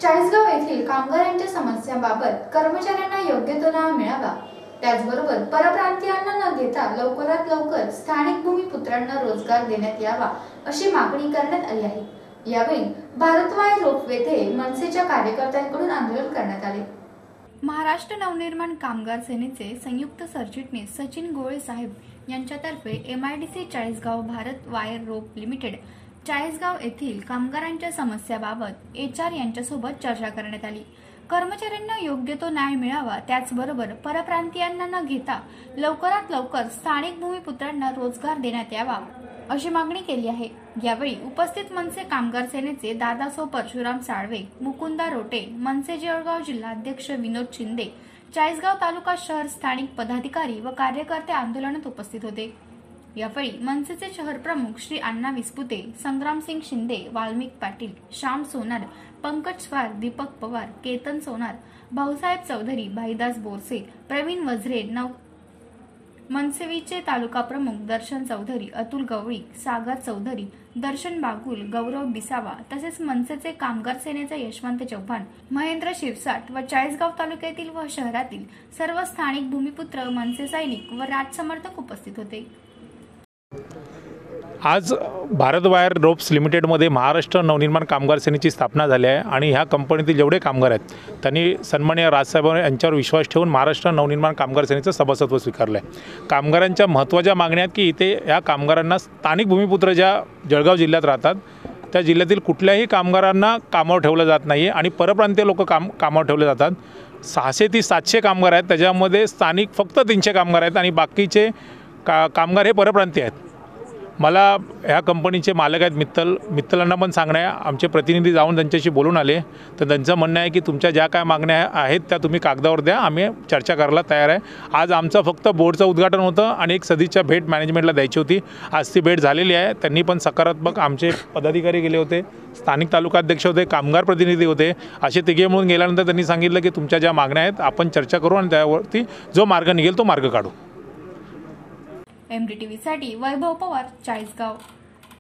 चाळीसगाव येथील कामगारांच्या समस्यांबाबत कर्मचाऱ्यांना योग्य तो न्याय मिळावा, त्याचबरोबर परप्रांतीयांना न घेता लवकरात लवकर स्थानिक भूमिपुत्रांना रोजगार देण्यात यावा अशी मागणी करण्यात आली आहे। यावेळी भारतवाय रोप येथे मनसेच्या कार्यकर्त्यांकडून आंदोलन करण्यात आले। महाराष्ट्र नवनिर्माण कामगार सेनेचे संयुक्त सरचिटणीस सचिन गोळे साहेब यांच्यातर्फे MIDC Chalisgaon Bharat wire rope limited Chalisgaon येथील कामगारांच्या समस्याबाबत HR यांच्यासोबत चर्चा करण्यात आली। कर्मचाऱ्यांना योग्य तो न्याय मिळावा, त्याचबरोबर परप्रांतीयांना न घेता लवकरात लवकर स्थानिक भूमिपुत्रांना रोजगार देण्यात यावा अशी मागणी केली आहे। यावेळी उपस्थित मनसे कामगार सेनेचे दादासो परशुराम साळवे, मुकुंदा रोटे, मनसे जळगाव जिल्हा अध्यक्ष विनोद शिंदे, चाळीसगाव तालुका शहर स्थानिक पदाधिकारी व कार्यकर्ते आंदोलनात उपस्थित होते। यावेळी मनसेचे शहर प्रमुख श्री अण्णा विस्पुते, संग्रामसिंग शिंदे, वाल्मिक पाटील, श्याम सोनार, पंकज स्वार, दीपक पवार, केतन सोनार, भाऊसाहेब चौधरी, भाईदास बोरसे, प्रवीण वझरे, मनसेवीचे तालुका प्रमुख दर्शन चौधरी, अतुल गवळी, सागर चौधरी, दर्शन बागुल, गौरव बिसावा तसेच मनसेचे कामगार सेनेचे यशवंत चव्हाण, महेंद्र शिरसाट व चाळीसगाव तालुक्यातील व शहरातील सर्व स्थानिक भूमिपुत्र, मनसे सैनिक व राजसमर्थक उपस्थित होते। आज भारत वायर रोप्स लिमिटेडमध्ये महाराष्ट्र नवनिर्माण कामगार सेनेची स्थापना झाली आहे आणि ह्या कंपनीतील जेवढे कामगार आहेत त्यांनी सन्माननीय राजसाहेब यांच्यावर विश्वास ठेवून महाराष्ट्र नवनिर्माण कामगार सेनेचं सभासदत्व स्वीकारलं आहे। कामगारांच्या महत्त्वाच्या मागण्या आहेत की इथे या कामगारांना स्थानिक भूमिपुत्र ज्या जळगाव जिल्ह्यात राहतात त्या जिल्ह्यातील कुठल्याही कामगारांना कामावर ठेवलं जात नाही आणि परप्रांतीय लोक कामावर ठेवले जातात। 600 ते 700 कामगार आहेत, त्याच्यामध्ये स्थानिक फक्त 300 कामगार आहेत आणि बाकीचे कामगार हे परप्रांतीय आहेत। मला ह्या कंपनीचे मालक आहेत मित्तलांना पण सांगणं आहे, आमचे प्रतिनिधी जाऊन त्यांच्याशी बोलून आले तर त्यांचं म्हणणं आहे की तुमच्या ज्या काय मागण्या आहेत त्या तुम्ही कागदावर द्या, आम्ही चर्चा करायला तयार आहे। आज आमचं फक्त बोर्डचं उद्घाटन होतं आणि एक सदिच्छा भेट मॅनेजमेंटला द्यायची होती। आज ती भेट झालेली आहे, त्यांनी पण सकारात्मक, आमचे पदाधिकारी गेले होते, स्थानिक तालुकाध्यक्ष होते, कामगार प्रतिनिधी होते, असे तिघे म्हणून गेल्यानंतर त्यांनी सांगितलं की तुमच्या ज्या मागण्या आहेत आपण चर्चा करू आणि त्यावरती जो मार्ग निघेल तो मार्ग काढू। MDTV साठी वैभव पवार, चाळीसगाव।